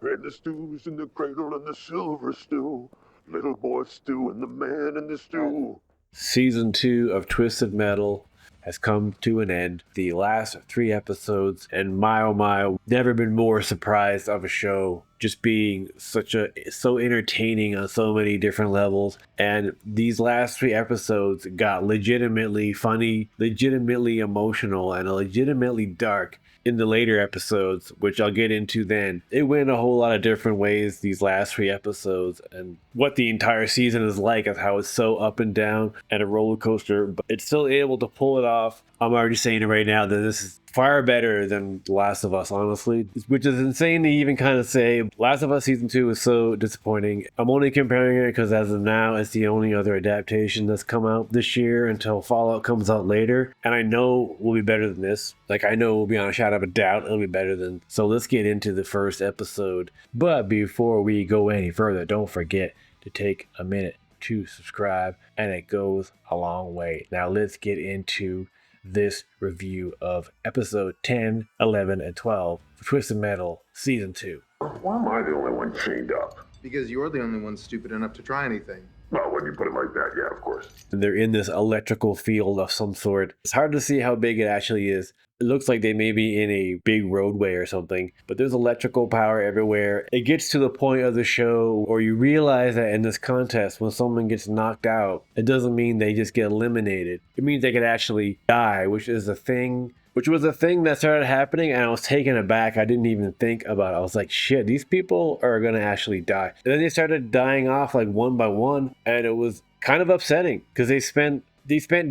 And the stew's in the cradle and the silver stew. Little boy stew and the man in the stew. Season 2 of Twisted Metal has come to an end. The last 3 episodes, and my oh my, never been more surprised of a show just being so entertaining on so many different levels. And these last 3 episodes got legitimately funny, legitimately emotional, and legitimately dark in the later episodes, which I'll get into then. It went a whole lot of different ways these last 3 episodes, and what the entire season is like, is how it's so up and down and a roller coaster, but it's still able to pull it off. I'm already saying it right now that this is far better than The Last of Us, honestly, which is insane to even kind of say. Last of Us Season 2 is so disappointing. I'm only comparing it because as of now, it's the only other adaptation that's come out this year until Fallout comes out later, and I know will be better than this. Like, I know will be on a shadow of a doubt it'll be better than. So let's get into the first episode. But before we go any further, don't forget to take a minute to subscribe, and it goes a long way. Now let's get into this review of episode 10, 11, and 12 for Twisted Metal Season 2. Why am I the only one chained up? Because you're the only one stupid enough to try anything. Well, when you put it like that, yeah, of course. They're in this electrical field of some sort. It's hard to see how big it actually is. It looks like they may be in a big roadway or something, but there's electrical power everywhere. It gets to the point of the show where you realize that in this contest, when someone gets knocked out, it doesn't mean they just get eliminated. It means they could actually die, which was a thing that started happening, and I was taken aback. I didn't even think about it. I was like, shit, these people are going to actually die. And then they started dying off like one by one, and it was kind of upsetting because they spent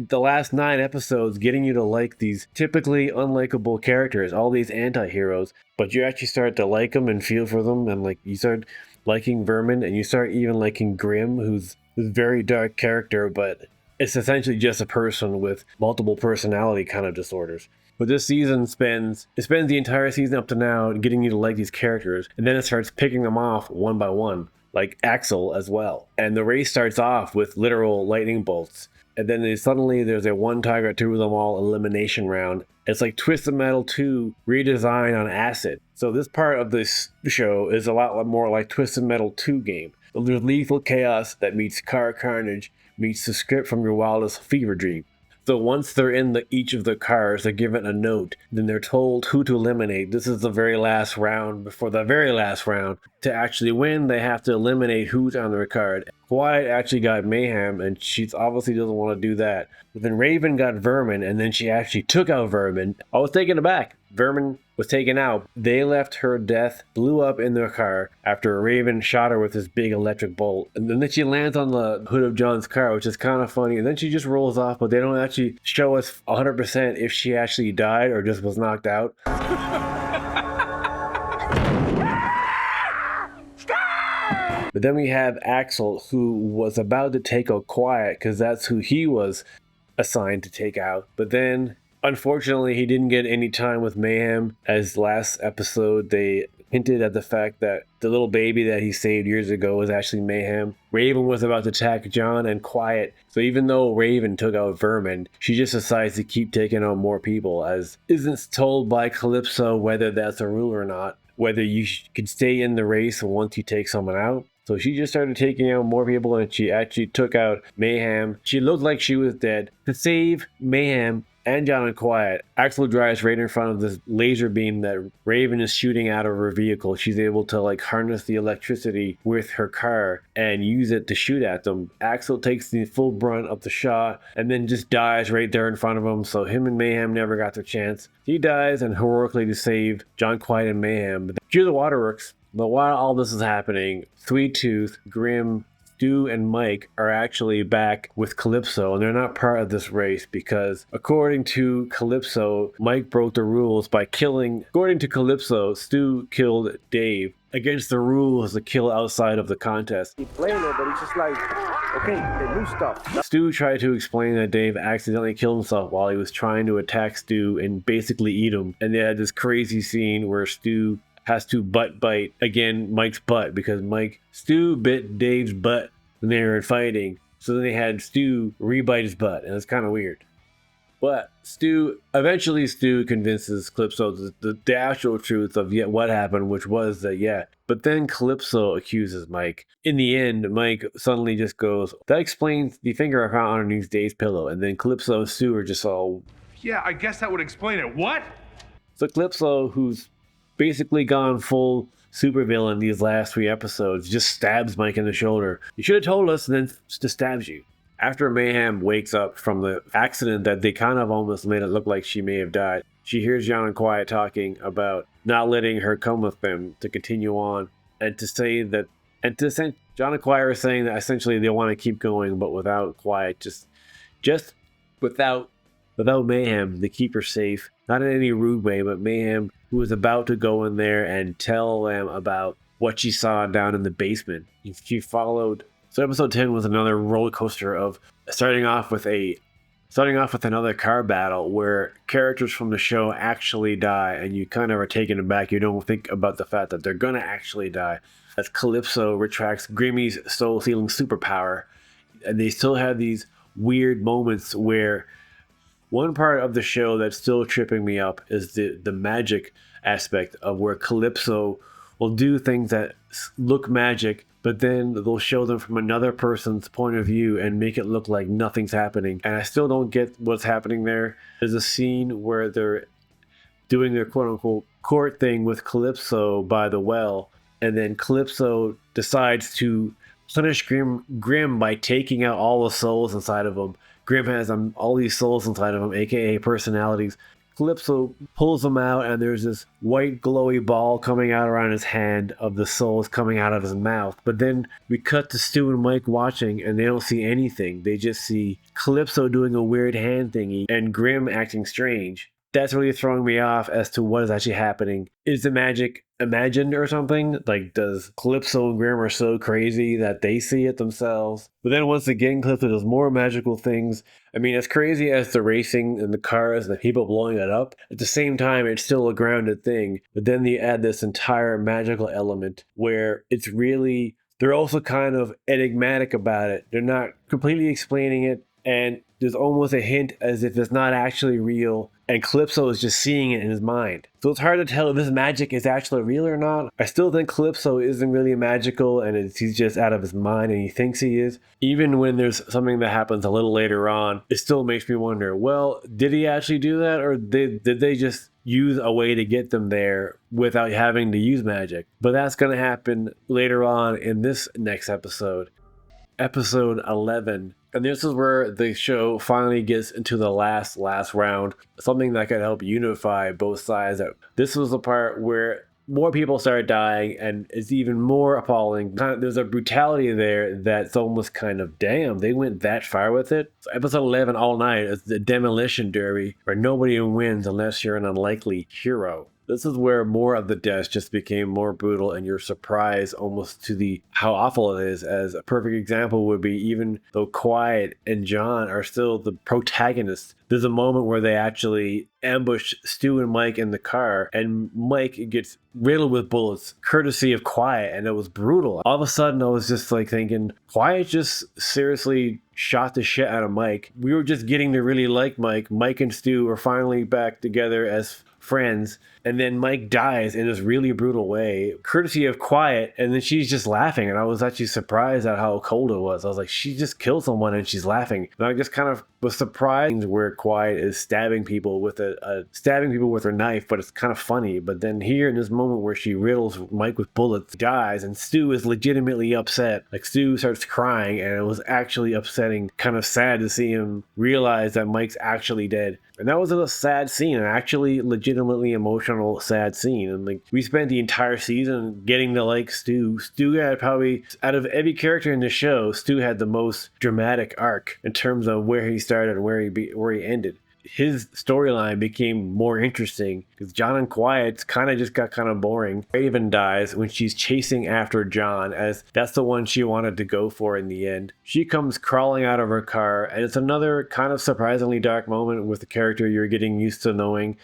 the last 9 episodes getting you to like these typically unlikable characters, all these anti-heroes, but you actually start to like them and feel for them, and like you start liking Vermin, and you start even liking Grim, who's a very dark character, but it's essentially just a person with multiple personality kind of disorders. But this season spends the entire season up to now getting you to like these characters, and then it starts picking them off one by one, like Axel as well. And the race starts off with literal lightning bolts. And then suddenly there's a one target, two of them all elimination round. It's like Twisted Metal 2 redesigned on acid. So this part of this show is a lot more like Twisted Metal 2 game. There's lethal chaos that meets car carnage, meets the script from your wildest fever dream. So once they're in each of the cars, they're given a note. Then they're told who to eliminate. This is the very last round. Before the very last round, to actually win, they have to eliminate who's on their card. Quiet actually got Mayhem, and she obviously doesn't want to do that. But then Raven got Vermin, and then she actually took out Vermin. I was taken aback. Vermin was taken out. They left her death, blew up in their car after Raven shot her with this big electric bolt. And then she lands on the hood of John's car, which is kind of funny. And then she just rolls off, but they don't actually show us 100% if she actually died or just was knocked out. But then we have Axel, who was about to take out Quiet because that's who he was assigned to take out. But then, unfortunately, he didn't get any time with Mayhem. As last episode, they hinted at the fact that the little baby that he saved years ago was actually Mayhem. Raven was about to attack John and Quiet. So even though Raven took out Vermin, she just decides to keep taking out more people, as isn't told by Calypso whether that's a rule or not, whether you can stay in the race once you take someone out. So she just started taking out more people, and she actually took out Mayhem. She looked like she was dead. To save Mayhem and John and Quiet, Axel drives right in front of this laser beam that Raven is shooting out of her vehicle. She's able to like harness the electricity with her car and use it to shoot at them. Axel takes the full brunt of the shot and then just dies right there in front of him. So him and Mayhem never got their chance. He dies, and heroically to save John, Quiet, and Mayhem. But cue the waterworks. But while all this is happening, Sweet Tooth, Grim, Stu, and Mike are actually back with Calypso, and they're not part of this race because, according to Calypso, Mike broke the rules by killing. According to Calypso, Stu killed Dave against the rules to kill outside of the contest. He playing it, but he's just like, okay, the new stuff. Stu tried to explain that Dave accidentally killed himself while he was trying to attack Stu and basically eat him. And they had this crazy scene where Stu has to bite again Mike's butt because Stu bit Dave's butt when they were fighting. So then they had Stu rebite his butt, and it's kind of weird. But eventually Stu convinces Calypso the actual truth of what happened, which was that. But then Calypso accuses Mike. In the end, Mike suddenly just goes, that explains the finger I found underneath Dave's pillow. And then Calypso and Stu are just all... Yeah, I guess that would explain it. What? So Calypso, who's basically gone full supervillain these last 3 episodes, just stabs Mike in the shoulder. You should have told us, and then just stabs you. After Mayhem wakes up from the accident that they kind of almost made it look like she may have died, she hears John and Quiet talking about not letting her come with them to continue on, and to say that, John and Quiet are saying that essentially they want to keep going, but without Quiet, just without Mayhem, to keep her safe. Not in any rude way, but Mayhem, who was about to go in there and tell them about what she saw down in the basement. She followed. So episode 10 was another roller coaster of starting off with another car battle where characters from the show actually die, and you kind of are taken aback. You don't think about the fact that they're gonna actually die. As Calypso retracts Grimmy's soul-stealing superpower, and they still have these weird moments where one part of the show that's still tripping me up is the magic aspect of where Calypso will do things that look magic, but then they'll show them from another person's point of view and make it look like nothing's happening. And I still don't get what's happening there. There's a scene where they're doing their quote-unquote court thing with Calypso by the well, and then Calypso decides to punish Grimm by taking out all the souls inside of him. Grimm has all these souls inside of him, aka personalities. Calypso pulls them out, and there's this white glowy ball coming out around his hand of the souls coming out of his mouth. But then we cut to Stu and Mike watching, and they don't see anything. They just see Calypso doing a weird hand thingy and Grimm acting strange. That's really throwing me off as to what is actually happening. Is the magic imagined or something? Like, does Calypso and Grimm are so crazy that they see it themselves? But then once again, Calypso does more magical things. I mean, as crazy as the racing and the cars and the people blowing it up, at the same time, it's still a grounded thing. But then you add this entire magical element where it's really... They're also kind of enigmatic about it. They're not completely explaining it, and there's almost a hint as if it's not actually real, and Calypso is just seeing it in his mind. So it's hard to tell if this magic is actually real or not. I still think Calypso isn't really magical, and he's just out of his mind, and he thinks he is. Even when there's something that happens a little later on, it still makes me wonder, well, did he actually do that, or did they just use a way to get them there without having to use magic? But that's going to happen later on in this next episode. Episode 11. And this is where the show finally gets into the last round, something that could help unify both sides. This was the part where more people start dying, and it's even more appalling. There's a brutality there that's almost kind of, damn, they went that far with it. So episode 11, All Night, is the demolition derby, where nobody wins unless you're an unlikely hero. This is where more of the deaths just became more brutal, and you're surprised almost to how awful it is. As a perfect example would be, even though Quiet and John are still the protagonists, there's a moment where they actually ambush Stu and Mike in the car, and Mike gets riddled with bullets, courtesy of Quiet, and it was brutal. All of a sudden, I was just like thinking, Quiet just seriously shot the shit out of Mike. We were just getting to really like Mike. Mike and Stu are finally back together as friends, and then Mike dies in this really brutal way, courtesy of Quiet, and then she's just laughing, and I was actually surprised at how cold it was. I was like, she just killed someone and she's laughing. And I just kind of was surprised where Quiet is stabbing people with her knife, but it's kind of funny. But then here in this moment where she riddles Mike with bullets, dies, and Stu is legitimately upset. Like, Stu starts crying, and it was actually upsetting, kind of sad to see him realize that Mike's actually dead. And that was a sad scene, an actually legitimately emotional, sad scene. And like, we spent the entire season getting to like Stu. Stu had probably, out of every character in the show, Stu had the most dramatic arc in terms of where he started and where he ended. His storyline became more interesting because John and Quiet kind of just got kind of boring. Raven dies when she's chasing after John, as that's the one she wanted to go for in the end. She comes crawling out of her car, and it's another kind of surprisingly dark moment with the character you're getting used to knowing.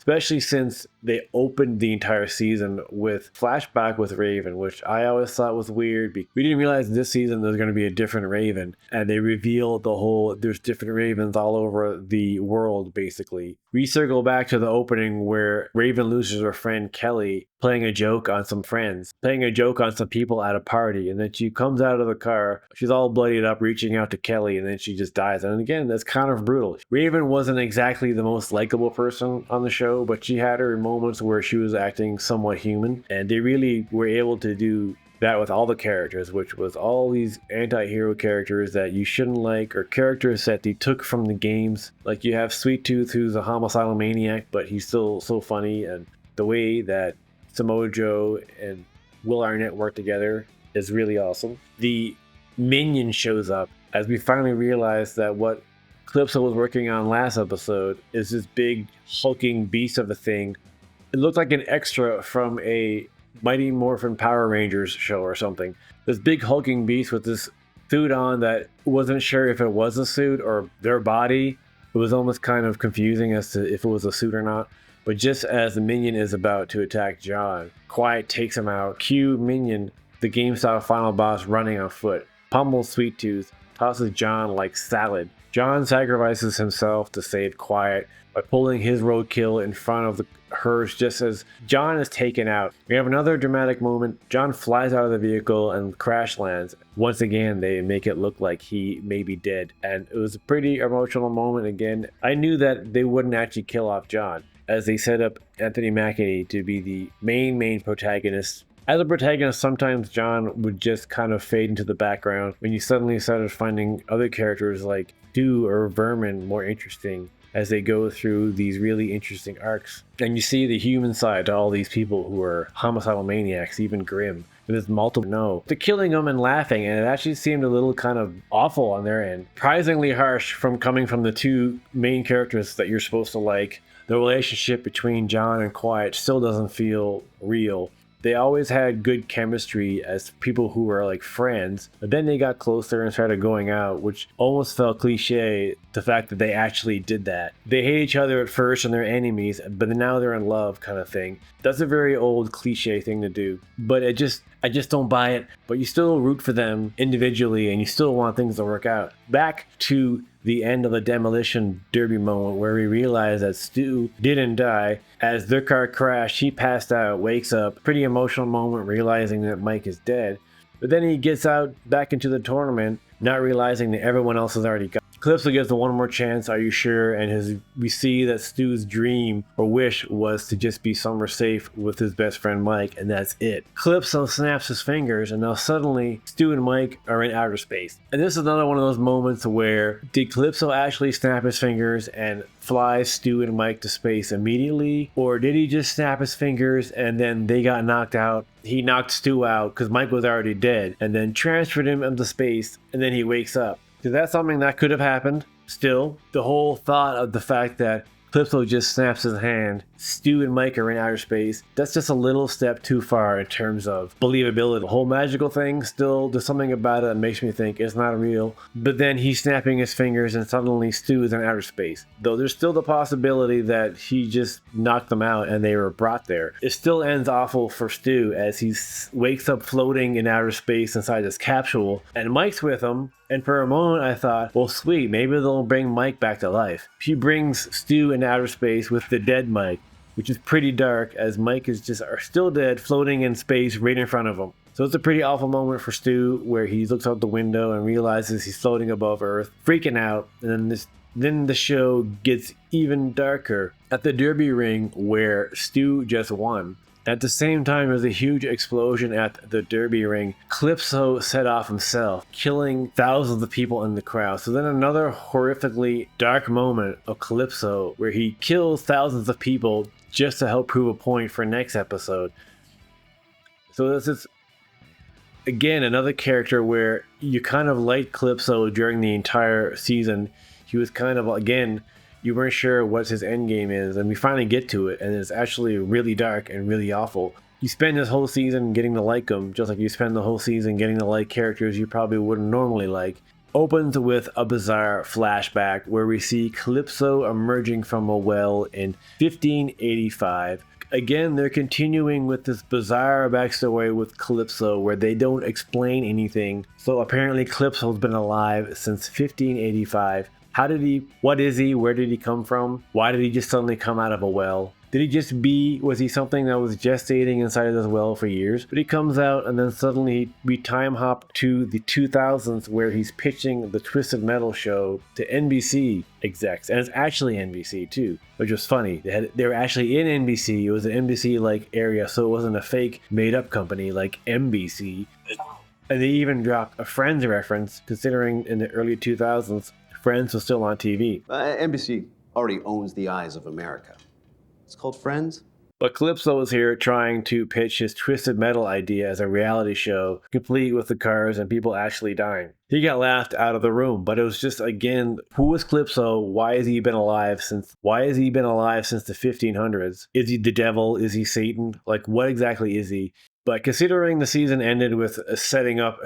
especially since they opened the entire season with flashback with Raven, which I always thought was weird. We didn't realize this season there's going to be a different Raven, and they reveal the whole there's different Ravens all over the world. Basically, we circle back to the opening where Raven loses her friend Kelly, playing a joke on some friends, playing a joke on some people at a party, and then she comes out of the car, she's all bloodied up, reaching out to Kelly, and then she just dies. And again, that's kind of brutal. Raven wasn't exactly the most likable person on the show, but she had her moments where she was acting somewhat human, and they really were able to do that with all the characters, which was all these anti-hero characters that you shouldn't like, or characters that they took from the games. Like you have Sweet Tooth, who's a homicidal maniac, but he's still so funny, and the way that Samoa Joe and Will Arnett work together is really awesome. The Minion shows up as we finally realize that what Calypso was working on last episode is this big hulking beast of a thing. It looked like an extra from a Mighty Morphin Power Rangers show or something. This big hulking beast with this suit on that wasn't sure if it was a suit or their body. It was almost kind of confusing as to if it was a suit or not. But just as the Minion is about to attack John, Quiet takes him out. Cue Minion, the game-style final boss, running on foot. Pummels Sweet Tooth, tosses John like salad. John sacrifices himself to save Quiet by pulling his roadkill in front of hers just as John is taken out. We have another dramatic moment. John flies out of the vehicle and crash lands. Once again, they make it look like he may be dead. And it was a pretty emotional moment again. I knew that they wouldn't actually kill off John, as they set up Anthony Mackie to be the main protagonist. As a protagonist, sometimes John would just kind of fade into the background when you suddenly started finding other characters like Stu or Vermin more interesting as they go through these really interesting arcs. And you see the human side to all these people who are homicidal maniacs, even grim. There's multiple they're killing them and laughing, and it actually seemed a little kind of awful on their end. Surprisingly harsh from coming from the two main characters that you're supposed to like. The relationship between John and Quiet still doesn't feel real. They always had good chemistry as people who were like friends, but then they got closer and started going out, which almost felt cliche, the fact that they actually did that. They hate each other at first and they're enemies, but now they're in love kind of thing. That's a very old cliche thing to do, but I just don't buy it. But you still root for them individually and you still want things to work out. Back to the end of the demolition derby moment where we realize that Stu didn't die. As their car crashed, he passed out, wakes up. Pretty emotional moment realizing that Mike is dead. But then he gets out back into the tournament, not realizing that everyone else has already gone. Calypso gives the one more chance, are you sure? And we see that Stu's dream or wish was to just be somewhere safe with his best friend Mike, and that's it. Calypso snaps his fingers, and now suddenly Stu and Mike are in outer space. And this is another one of those moments where did Calypso actually snap his fingers and fly Stu and Mike to space immediately? Or did he just snap his fingers and then they got knocked out? He knocked Stu out because Mike was already dead, and then transferred him into space, and then he wakes up. So that's something that could have happened. Still, the whole thought of the fact that Calypso just snaps his hand, Stu and Mike are in outer space, that's just a little step too far in terms of believability. The whole magical thing, still, there's something about it that makes me think it's not real. But then he's snapping his fingers and suddenly Stu is in outer space. Though there's still the possibility that he just knocked them out and they were brought there. It still ends awful for Stu as he wakes up floating in outer space inside this capsule, and Mike's with him. And for a moment I thought, well sweet, maybe they'll bring Mike back to life. She brings Stu in outer space with the dead Mike, which is pretty dark as Mike is just still dead, floating in space right in front of him. So it's a pretty awful moment for Stu where he looks out the window and realizes he's floating above Earth, freaking out. And then the show gets even darker at the Derby ring where Stu just won. At the same time, there's a huge explosion at the Derby ring. Calypso set off himself, killing thousands of people in the crowd. So then another horrifically dark moment of Calypso where he kills thousands of people just to help prove a point for next episode. So this is, again, another character where you kind of liked Calypso during the entire season. He was kind of, again, you weren't sure what his end game is, and we finally get to it, and it's actually really dark and really awful. You spend this whole season getting to like him, just like you spend the whole season getting to like characters you probably wouldn't normally like. opens with a bizarre flashback where we see Calypso emerging from a well in 1585. Again, they're continuing with this bizarre backstory with Calypso where they don't explain anything. So apparently Calypso's been alive since 1585. What is he? Where did he come from? Why did he just suddenly come out of a well? Was he something that was gestating inside of this well for years? But he comes out and then suddenly we time hop to the 2000s where he's pitching the Twisted Metal show to NBC execs. And it's actually NBC too, which was funny. They were actually in NBC. It was an NBC-like area, so it wasn't a fake made-up company like NBC. And they even dropped a Friends reference, considering in the early 2000s, Friends was still on TV. NBC already owns the eyes of America. It's called Friends. But Calypso is here trying to pitch his Twisted Metal idea as a reality show, complete with the cars and people actually dying. He got laughed out of the room, but it was just, again, who is Calypso? Why has he been alive since the 1500s? Is he the devil? Is he Satan? Like, what exactly is he? But considering the season ended with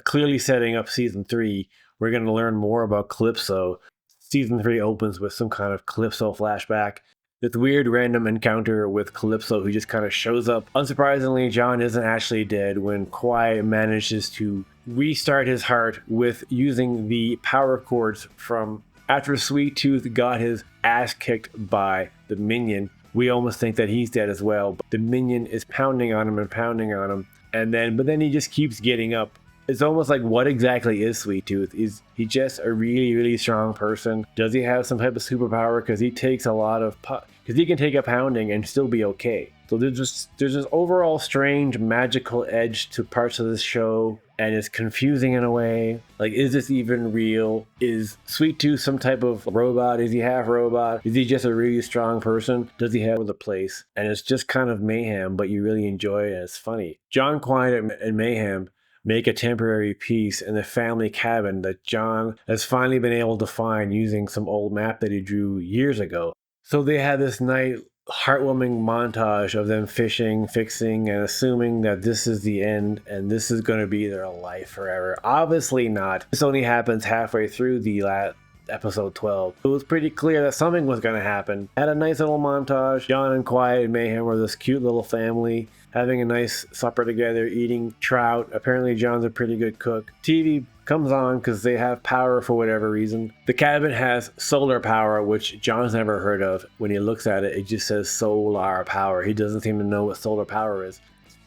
clearly setting up season 3, we're going to learn more about Calypso. Season 3 opens with some kind of Calypso flashback. This weird random encounter with Calypso who just kind of shows up. Unsurprisingly, John isn't actually dead when Quiet manages to restart his heart with using the power cords from after Sweet Tooth got his ass kicked by the minion. We almost think that he's dead as well, but the minion is pounding on him, but then he just keeps getting up. It's almost like, what exactly is Sweet Tooth? Is he just a really, really strong person? Does he have some type of superpower? Because he takes a lot of... Because he can take a pounding and still be okay. So there's this overall strange magical edge to parts of this show. And it's confusing in a way. Like, is this even real? Is Sweet Tooth some type of robot? Is he half robot? Is he just a really strong person? Does he have the place? And it's just kind of mayhem, but you really enjoy it and it's funny. John, Quiet, and Mayhem make a temporary peace in the family cabin that John has finally been able to find using some old map that he drew years ago. So they had this nice, heartwarming montage of them fishing, fixing, and assuming that this is the end and this is going to be their life forever. Obviously not. This only happens halfway through the last episode 12. It was pretty clear that something was going to happen. Had a nice little montage. John and Quiet and Mayhem were this cute little family having a nice supper together, eating trout. Apparently John's a pretty good cook. TV comes on because they have power for whatever reason. The cabin has solar power, which John's never heard of. When he looks at it, it just says solar power. He doesn't seem to know what solar power is.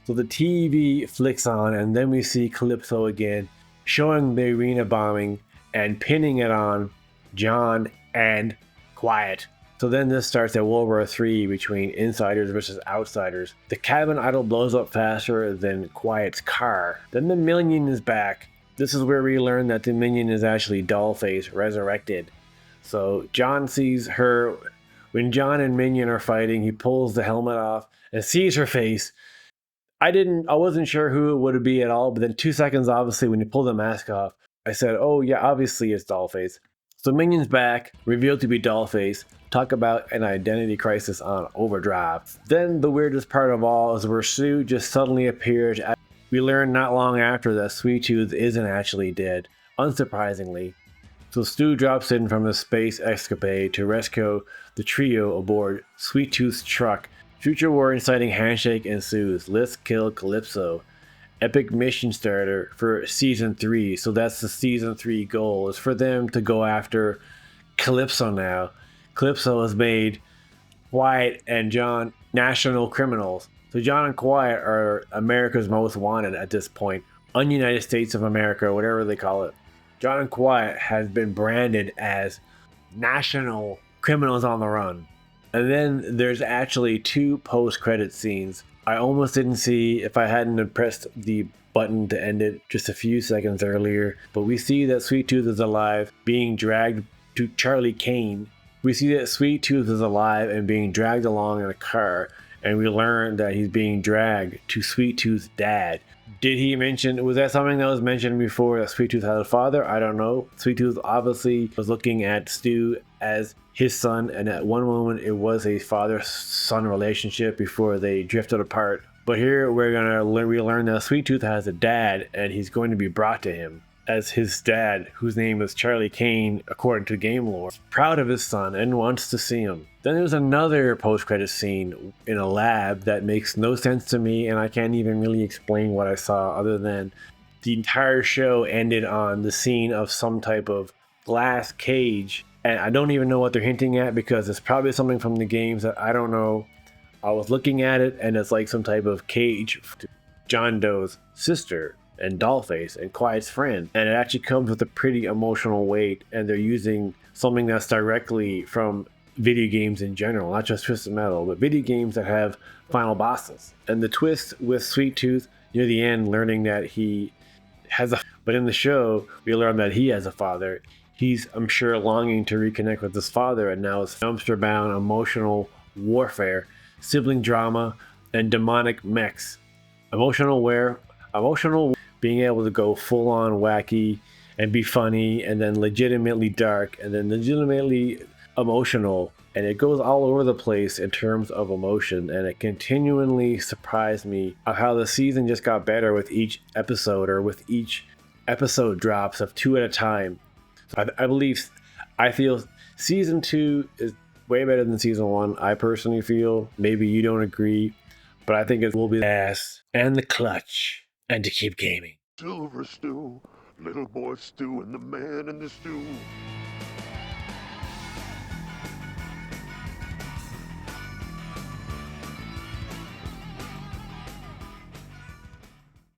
So the TV flicks on and then we see Calypso again, showing the arena bombing and pinning it on John and Quiet. So then this starts at World War III between insiders versus outsiders. The cabin idol blows up faster than Quiet's car. Then the minion is back. This is where we learn that the minion is actually Dollface resurrected. So John sees her. When John and Minion are fighting, he pulls the helmet off and sees her face. I wasn't sure who it would be at all, but then 2 seconds, obviously, when he pulled the mask off, I said, oh yeah, obviously it's Dollface. So Minion's back, revealed to be Dollface. Talk about an identity crisis on overdrive. Then the weirdest part of all is where Sue just suddenly appears. We learn not long after that Sweet Tooth isn't actually dead, unsurprisingly. So Stu drops in from a space escapade to rescue the trio aboard Sweet Tooth's truck. Future war inciting handshake ensues. Let's kill Calypso. Epic mission starter for season 3. So that's the season 3 goal, is for them to go after Calypso now. Calypso has made Quiet and John national criminals. So John and Quiet are America's most wanted at this point. United States of America, whatever they call it. John and Quiet has been branded as national criminals on the run. And then there's actually 2 post-credit scenes. I almost didn't see if I hadn't pressed the button to end it just a few seconds earlier. But we see that Sweet Tooth is alive, being dragged to Charlie Kane. We see that Sweet Tooth is alive and being dragged along in a car, and we learn that he's being dragged to Sweet Tooth's dad. Was that something that was mentioned before, that Sweet Tooth had a father? I don't know. Sweet Tooth obviously was looking at Stu as his son, and at one moment it was a father-son relationship before they drifted apart. But here we learn that Sweet Tooth has a dad, and he's going to be brought to him. as his dad, whose name is Charlie Kane, according to game lore, proud of his son and wants to see him. Then there's another post-credit scene in a lab that makes no sense to me, and I can't even really explain what I saw other than the entire show ended on the scene of some type of glass cage, and I don't even know what they're hinting at because it's probably something from the games that I don't know. I was looking at it and it's like some type of cage to John Doe's sister and Dollface and Quiet's friend, and it actually comes with a pretty emotional weight, and they're using something that's directly from video games in general, not just Twisted Metal, but video games that have final bosses. And the twist with Sweet Tooth near the end, learning that he has a, but in the show we learn that he has a father. He's, I'm sure, longing to reconnect with his father, and now it's dumpster-bound emotional warfare, sibling drama, and demonic mechs. Emotional being able to go full-on wacky and be funny, and then legitimately dark, and then legitimately emotional, and it goes all over the place in terms of emotion, and it continually surprised me of how the season just got better with each episode, or with each episode drops of 2 at a time. I feel season 2 is way better than season 1. I personally feel, maybe you don't agree, but I think it will be the ass and the clutch and to keep gaming. Silver stew, little boy stew and the man in the stew.